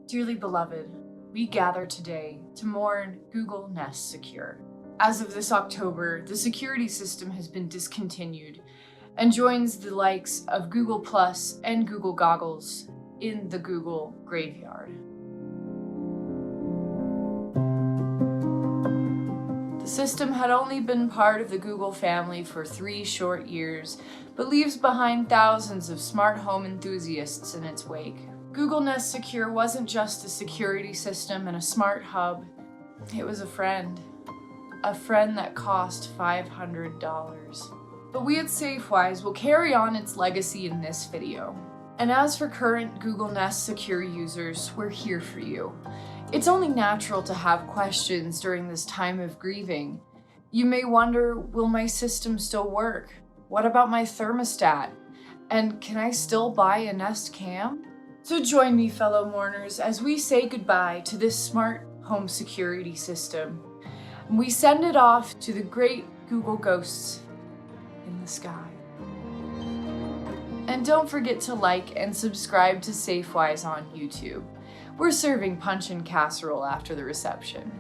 Dearly beloved, we gather today to mourn Google Nest Secure. As of this October, the security system has been discontinued and joins the likes of Google Plus and Google Goggles in the Google graveyard. The system had only been part of the Google family for 3 short years, but leaves behind thousands of smart home enthusiasts in its wake. Google Nest Secure wasn't just a security system and a smart hub, it was a friend that cost $500. But we at Safewise will carry on its legacy in this video. And as for current Google Nest Secure users, we're here for you. It's only natural to have questions during this time of grieving. You may wonder, will my system still work? What about my thermostat? And can I still buy a Nest Cam? So join me, fellow mourners, as we say goodbye to this smart home security system. And we send it off to the great Google ghosts in the sky. And don't forget to like and subscribe to Safewise on YouTube. We're serving punch and casserole after the reception.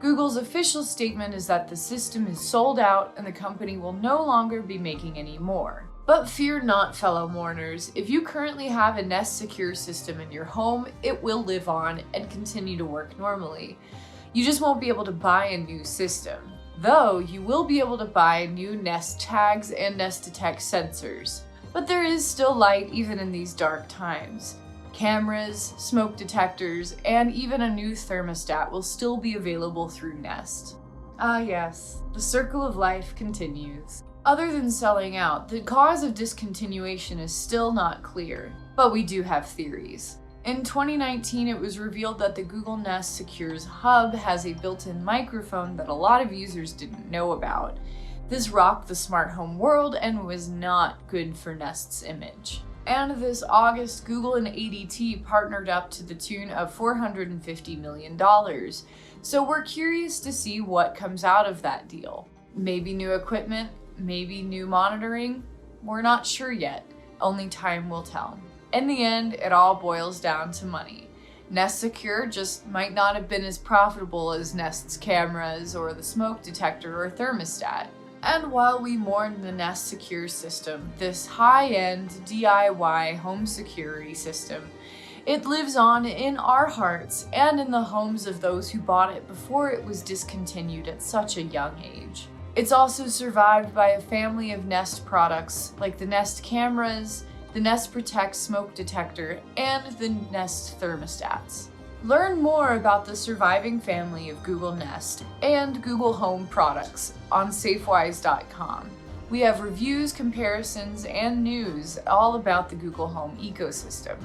Google's official statement is that the system is sold out and the company will no longer be making any more. But fear not, fellow mourners. If you currently have a Nest Secure system in your home, it will live on and continue to work normally. You just won't be able to buy a new system. Though you will be able to buy new Nest tags and Nest Detect sensors. But there is still light even in these dark times. Cameras, smoke detectors, and even a new thermostat will still be available through Nest. Ah yes, the circle of life continues. Other than selling out, the cause of discontinuation is still not clear, but we do have theories. In 2019, it was revealed that the Google Nest Secure's hub has a built-in microphone that a lot of users didn't know about. This rocked the smart home world and was not good for Nest's image. And this August, Google and ADT partnered up to the tune of $450 million. So we're curious to see what comes out of that deal. Maybe new equipment, maybe new monitoring, we're not sure yet. Only time will tell. In the end, it all boils down to money. Nest Secure just might not have been as profitable as Nest's cameras or the smoke detector or thermostat. And while we mourn the Nest Secure system, this high-end DIY home security system, it lives on in our hearts and in the homes of those who bought it before it was discontinued at such a young age. It's also survived by a family of Nest products like the Nest cameras, the Nest Protect smoke detector, and the Nest thermostats. Learn more about the surviving family of Google Nest and Google Home products on Safewise.com. We have reviews, comparisons, and news all about the Google Home ecosystem.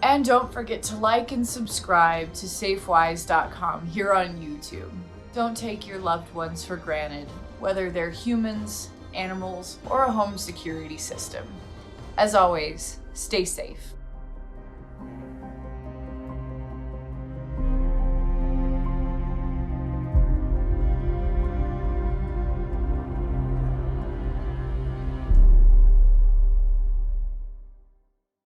And don't forget to like and subscribe to Safewise.com here on YouTube. Don't take your loved ones for granted, whether they're humans, animals, or a home security system. As always, stay safe.